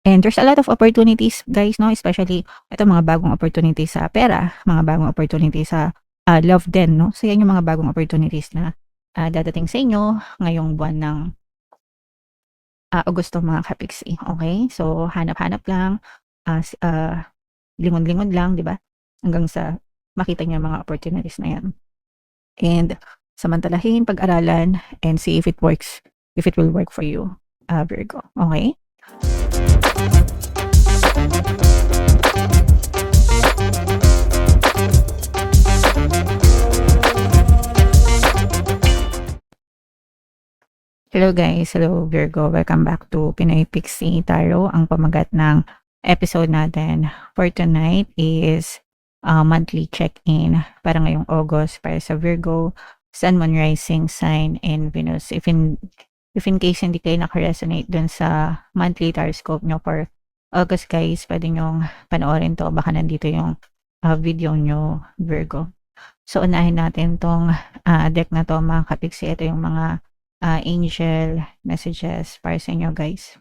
And there's a lot of opportunities guys, no? Especially ito mga bagong opportunity sa pera, mga bagong opportunity sa love din, no? So yan yung mga bagong opportunities na dadating sa inyo ngayong buwan ng Agosto mga kapiksi. Okay? So hanap-hanap lang, lingon-lingon lang, di ba? Hanggang sa makita niyo yung mga opportunities na yan. And samantalahin, pag-aralan, and see if it works, if it will work for you, Virgo. Okay? Hello guys, hello Virgo. Welcome back to Pinoy Pixie Tarot. Ang pamagat ng episode natin for tonight is monthly check-in para ngayong August para sa Virgo, Sun, Moon, Rising, Sign, and Venus. If in case hindi kayo nakaresonate dun sa monthly horoscope nyo for August guys, pwede nyong panoorin to. Baka nandito yung video nyo, Virgo. So unahin natin tong deck na to mga kapiksi. Ito yung mga angel messages para sa inyo guys.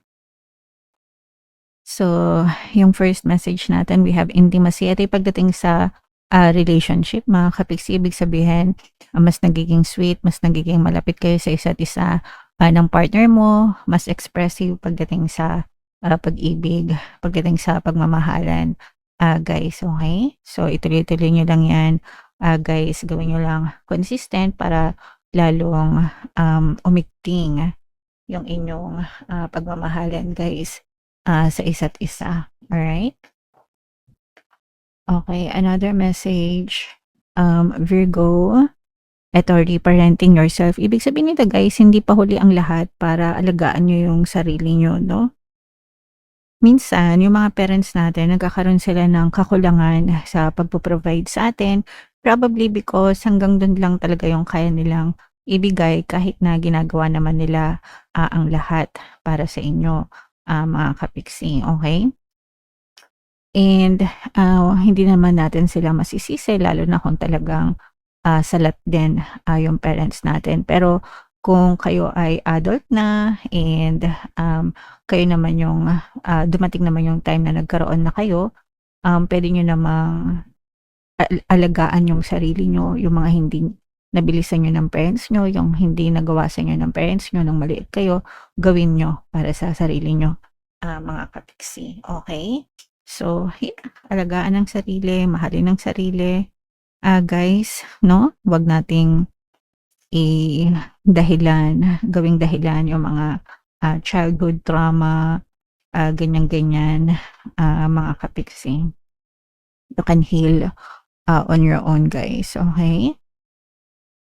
So, yung first message natin, we have intimacy. Ito yung pagdating sa relationship, mga kapiksi. Ibig sabihin, mas nagiging sweet, mas nagiging malapit kayo sa isa't isa ng partner mo, mas expressive pagdating sa pag-ibig, pagdating sa pagmamahalan, guys. Okay? So, ituloy-tuloy nyo lang yan, guys. Gawin nyo lang consistent para lalong umigting yung inyong pagmamahalan guys sa isa't isa. Alright? Okay, another message. Virgo, ito, reparenting yourself. Ibig sabihin nito guys, hindi pa huli ang lahat para alagaan nyo yung sarili nyo, no? Minsan, yung mga parents natin, nagkakaroon sila ng kakulangan sa pagpo-provide sa atin. Probably because hanggang dun lang talaga yung kaya nilang ibigay kahit na ginagawa naman nila ang lahat para sa inyo, mga kapiksi. Okay? And hindi naman natin sila masisisi, lalo na kung talagang salat din yung parents natin. Pero kung kayo ay adult na and kayo naman yung dumating naman yung time na nagkaroon na kayo, pwede nyo namang alagaan yung sarili nyo, yung mga hindi nabilisan nyo ng parents nyo, yung hindi nagawa sa inyo ng parents nyo nung maliit kayo, gawin nyo para sa sarili nyo, mga kapiksi. Okay? So, alagaan ng sarili, mahalin ng sarili. Guys, no? Huwag nating gawing dahilan yung mga childhood trauma, ganyan-ganyan, mga kapiksi. You can heal on your own, guys. Okay?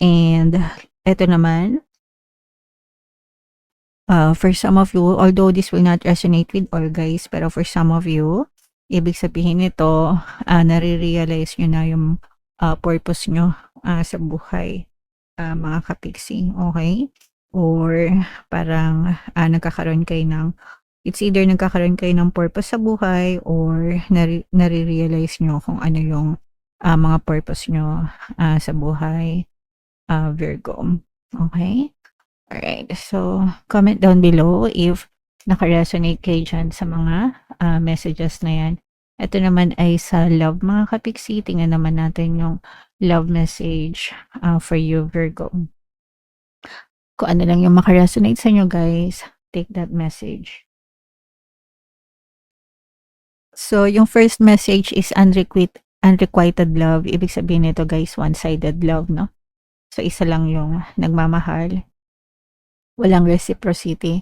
And ito naman, for some of you, although this will not resonate with all guys, pero for some of you, ibig sabihin nito, nare-realize nyo na yung purpose nyo sa buhay, mga kapiksi. Okay? Or parang nagkakaroon kayo ng, it's either nagkakaroon kayo ng purpose sa buhay or nare-realize nyo kung ano yung mga purpose nyo sa buhay, Virgo. Okay? Alright. So, comment down below if naka-resonate kayo dyan sa mga messages na yan. Ito naman ay sa love, mga kapiksi. Tingnan naman natin yung love message for you, Virgo. Kung ano lang yung maka-resonate sa inyo, guys, take that message. So, yung first message is unrequited love. Ibig sabihin nito, guys, one-sided love, no? So, isa lang yung nagmamahal. Walang reciprocity.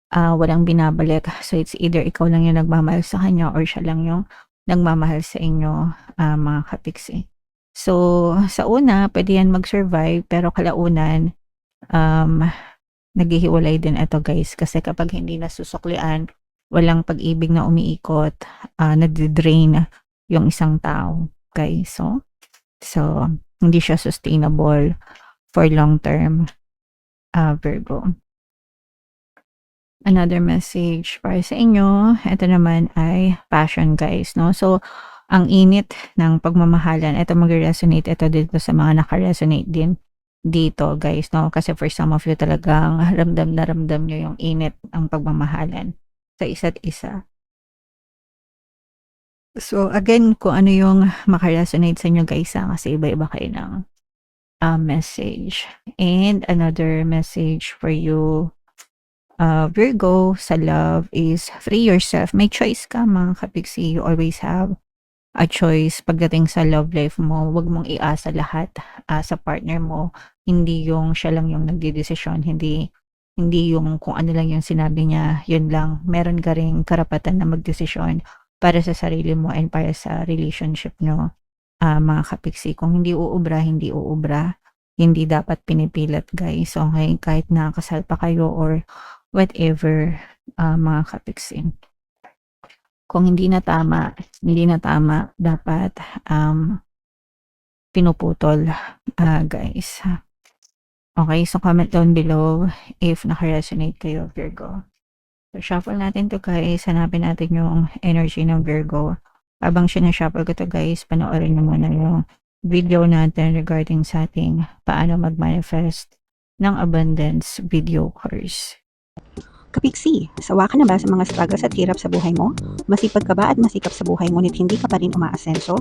Walang binabalik. So, it's either ikaw lang yung nagmamahal sa kanya or siya lang yung nagmamahal sa inyo, mga kapiksi. So, sa una, pwede yan mag-survive, pero kalaunan, naghihiwalay din ito, guys. Kasi kapag hindi nasusuklian, walang pag-ibig na umiikot, nadidrain yung isang tao, guys. So, hindi siya sustainable for long term, Virgo. Another message para sa inyo, ito naman ay passion, guys, no? So, ang init ng pagmamahalan, ito mag-resonate, ito dito sa mga naka-resonate din dito, guys, no? Kasi for some of you talagang ramdam na ramdam nyo yung init ng pagmamahalan sa isa't isa. So again, kung ano yung maka-resonate sa inyo guys, kasi iba-iba kayo ng message. And another message for you, Virgo, sa love is free yourself. May choice ka mga kapiksi. You always have a choice pagdating sa love life mo. Huwag mong iasa lahat sa partner mo. Hindi yung siya lang yung nagdedesisyon. Hindi yung kung ano lang yung sinabi niya, yun lang. Meron ka ring karapatan na magdesisyon para sa sarili mo and para sa relationship nyo, mga kapiksi. Kung hindi uubra, hindi uubra. Hindi dapat pinipilit guys. Okay? Kahit nakasal pa kayo or whatever, mga kapiksi. Kung hindi na tama, dapat pinuputol, guys. Okay, so comment down below if naka-resonate kayo, Virgo. So shuffle natin to guys, hanapin natin yung energy ng Virgo. Habang sinashuffle ko to guys, panoorin nyo muna yung video natin regarding sa ating paano mag-manifest ng abundance video course. Kapiksi, sawa ka na ba sa mga struggles at hirap sa buhay mo? Masipag ka ba at masikap sa buhay ngunit hindi ka pa rin umaasenso?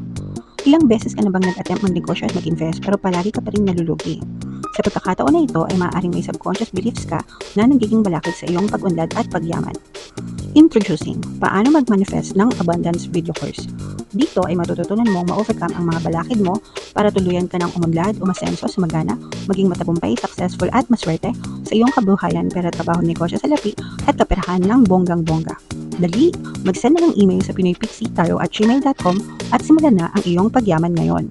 Ilang beses ka na bang nag-attempt mag-negosyo at mag-invest pero palagi ka pa rin nalulugi? Sa pagkakataon na ito ay maaaring may subconscious beliefs ka na nagiging balakid sa iyong pag-unlad at pagyaman. Introducing, paano mag-manifest ng abundance video course. Dito ay matututunan mong ma-overcome ang mga balakid mo para tuluyan ka ng umunlad, umasenso, sumagana, maging matagumpay, successful at maswerte sa iyong kabuhayan, pera, trabaho, negosyo, salapi at kaperahan ng bonggang-bongga. Dali, mag-send na ng email sa pinoypixie@gmail.com at simulan na ang iyong pagyaman ngayon.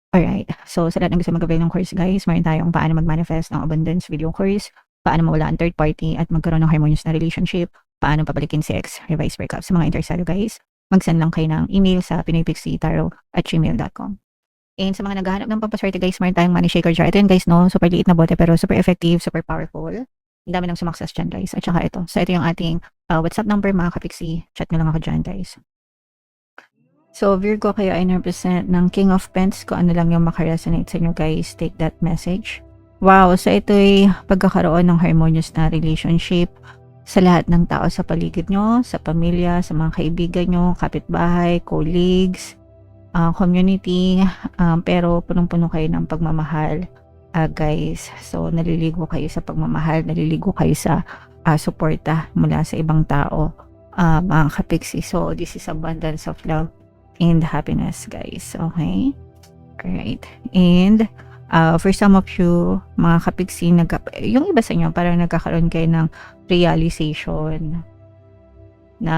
Alright, so sa lahat ng gusto mag-avail ng course guys, meron tayong paano mag-manifest ng abundance video course, paano mawala ang third party at magkaroon ng harmonious na relationship, paano pabalikin si ex, revise breakup. Sa mga interesado guys, mag-send lang kayo ng email sa pinoypixie@gmail.com. And sa mga naghahanap ng pampaswerte guys, meron tayong money shaker jar. Ito yun guys, no? Super liit na bote pero super effective, super powerful. Ang dami ng sumakses dyan guys. At saka ito. So ito yung ating WhatsApp number mga kapiksi. Chat nyo lang ako dyan guys. So Virgo, kayo ay represent ng King of Pents. Kung ano lang yung makaresonate sa inyo guys, take that message. Wow, so ito ay pagkakaroon ng harmonious na relationship sa lahat ng tao sa paligid nyo, sa pamilya, sa mga kaibigan nyo, kapitbahay, colleagues, community, pero punong-puno kayo ng pagmamahal, guys. So naliligo kayo sa pagmamahal, naliligo kayo sa suporta mula sa ibang tao, mga kapiksi. So this is abundance of love and happiness guys. Okay, alright. And for some of you mga kapiksi, yung iba sa inyo parang nagkakaroon kayo ng realization na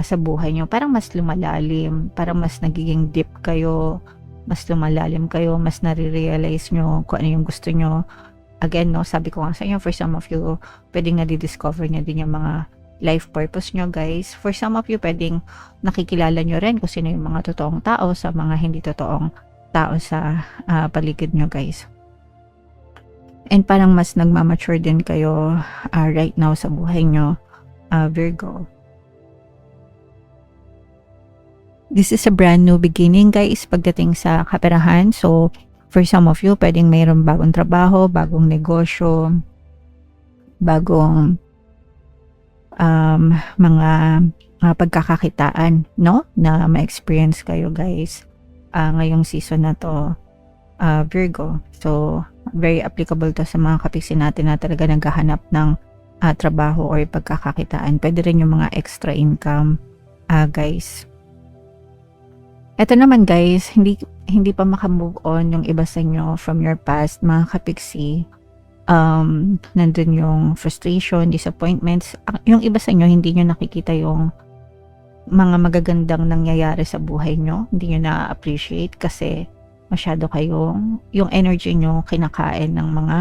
sa buhay nyo, parang mas lumalalim, parang mas nagiging deep kayo, mas lumalalim kayo, mas nare-realize nyo kung ano yung gusto nyo. Again, no, sabi ko nga sa inyo, for some of you, pwedeng na-discover nyo din yung mga life purpose nyo guys. For some of you, pwedeng nakikilala nyo rin kung sino yung mga totoong tao sa mga hindi totoong tao sa paligid nyo guys. And parang mas nagmamature din kayo right now sa buhay nyo, Virgo. This is a brand new beginning guys pagdating sa kaperahan. So for some of you, pwedeng mayroong bagong trabaho, bagong negosyo, bagong mga pagkakakitaan, no, na ma-experience kayo guys ngayong season na to, Virgo. So very applicable to sa mga kapiksi natin na talaga naghahanap ng trabaho or pagkakakitaan. Pwede rin yung mga extra income, guys. Ito naman guys, hindi pa makamove on yung iba sa inyo from your past, mga kapiksi. Nandun yung frustration, disappointments. Yung iba sa inyo, hindi nyo nakikita yung mga magagandang nangyayari sa buhay nyo. Hindi nyo na-appreciate kasi masyado kayong, yung energy nyo kinakain ng mga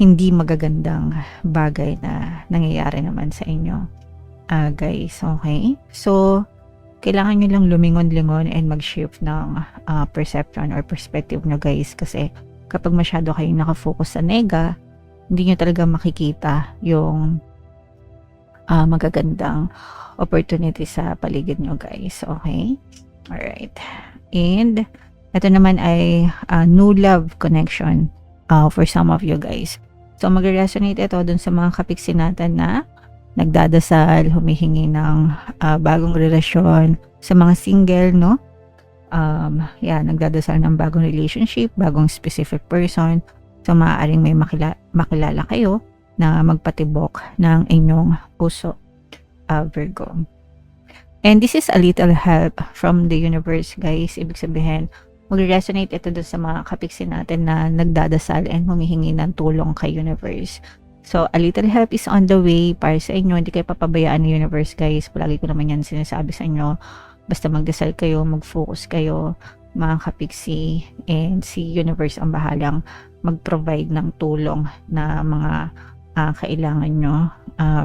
hindi magagandang bagay na nangyayari naman sa inyo, guys. Okay? So, kailangan nyo lang lumingon-lingon and mag-shift ng perception or perspective nyo guys, kasi kapag masyado kayong nakafocus sa nega, hindi nyo talaga makikita yung magagandang opportunity sa paligid nyo guys. Okay? Alright. And ito naman ay new love connection for some of you guys. So mag-resonate ito dun sa mga kapiksi natin na nagdadasal, humihingi ng bagong relasyon. Sa mga single, no? Nagdadasal ng bagong relationship, bagong specific person. So, maaaring may makilala kayo na magpatibok ng inyong puso, Virgo. And this is a little help from the universe, guys. Ibig sabihin, mag-resonate ito dun sa mga kapiksin natin na nagdadasal and humihingi ng tulong kay universe. So, a little help is on the way para sa inyo. Hindi kayo papabayaan ng universe, guys. Palagi ko naman yan sinasabi sa inyo. Basta magdasal kayo, mag-focus kayo, mga kapiksi, and si universe ang bahalang mag-provide ng tulong na mga kailangan nyo,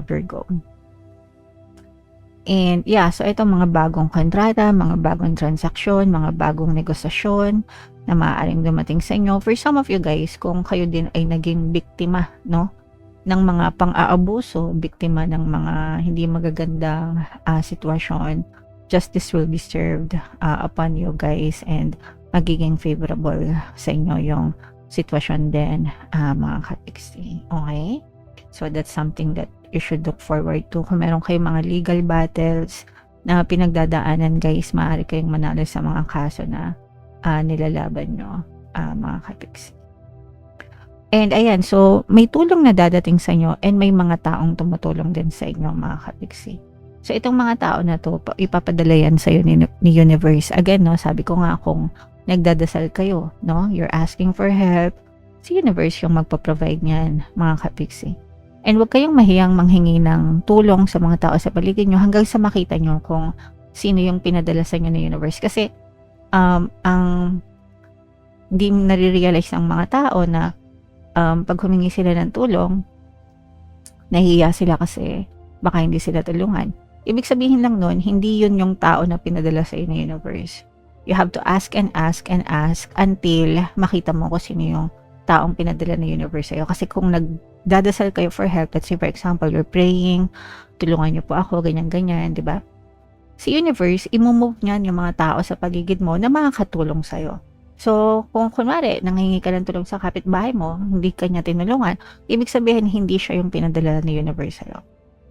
Virgo. And so itong mga bagong kontrata, mga bagong transaksyon, mga bagong negosasyon na maaaring dumating sa inyo. For some of you guys, kung kayo din ay naging biktima, no, ng mga pang-aabuso, biktima ng mga hindi magagandang sitwasyon, justice will be served upon you guys, and magiging favorable sa inyo yung sitwasyon din, mga kapiksi. Okay? So that's something that you should look forward to. Kung meron kayong mga legal battles na pinagdadaanan, guys, maaari kayong manalo sa mga kaso na nilalaban nyo, mga kapiksi. And ayan, so may tulong na dadating sa inyo and may mga taong tumutulong din sa inyo, mga kapiksi. So itong mga tao na to, ipapadala yan sa iyo ni universe. Again, no, sabi ko nga, kung nagdadasal kayo, no, you're asking for help, si universe yung magpo-provide niyan, mga kapiksi. And huwag kayong mahiyang manghingi ng tulong sa mga tao sa paligid nyo hanggang sa makita nyo kung sino yung pinadala sa inyo ng universe. Kasi ang hindi nare-realize ng mga tao na pag humingi sila ng tulong, nahihiya sila kasi baka hindi sila tulungan. Ibig sabihin lang nun, hindi yun yung tao na pinadala sa inyo ng universe. You have to ask and ask and ask until makita mo kung sino yung taong pinadala ng universe sa'yo. Kasi kung nagdadasal kayo for help, let's say for example, you're praying, tulungan niyo po ako, ganyan-ganyan, di ba? Si universe, imumove niyan yung mga tao sa paligid mo na makakatulong sa'yo. So, kung kunwari, nanghingi ka ng tulong sa kapitbahay mo, hindi ka niya tinulungan, ibig sabihin, hindi siya yung pinadala ng universe sa'yo.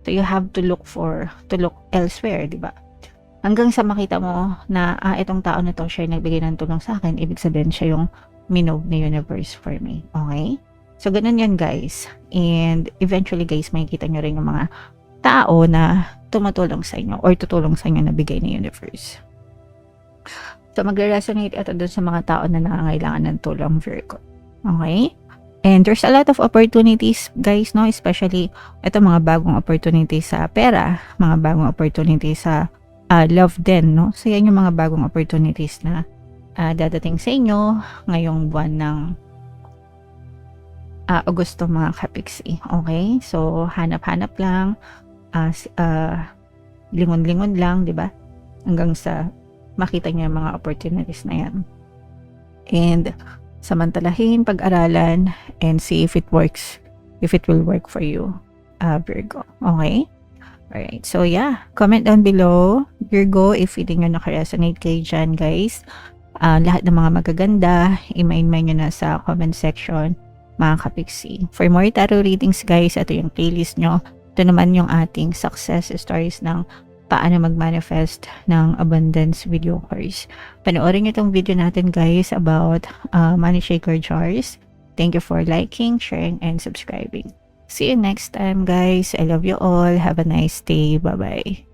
So, you have to look elsewhere, di ba? Hanggang sa makita mo na, itong tao na to, siya yung nagbigay ng tulong sa akin, ibig sabihin siya yung minove na universe for me. Okay? So, ganun yan, guys. And eventually, guys, makikita nyo rin yung mga tao na tumutulong sa inyo or tutulong sa inyo na bigay ng universe. So, magre-resonate ito dun sa mga tao na nangangailangan ng tulong, Virgo. Okay? And there's a lot of opportunities, guys, no? Especially, ito mga bagong opportunities sa pera, mga bagong opportunities sa love din, no? So, yan yung mga bagong opportunities na dadating sa inyo ngayong buwan ng Agosto, mga kapiksi. Okay? So, hanap-hanap lang, lingon-lingon lang, di ba? Hanggang sa makita niyo yung mga opportunities na yan. And samantalahin, pag-aralan, and see if it works, if it will work for you, Virgo. Okay? Alright. So, comment down below, Virgo, if feeling nyo nakaresonate kayo dyan, guys. Lahat ng mga magaganda, i-main nyo na sa comment section, mga kapiksi. For more tarot readings, guys, ito yung playlist nyo. Ito naman yung ating success stories ng paano mag-manifest ng abundance video course. Panoorin nyo itong video natin, guys, about money shaker jars. Thank you for liking, sharing, and subscribing. See you next time, guys. I love you all. Have a nice day. Bye-bye.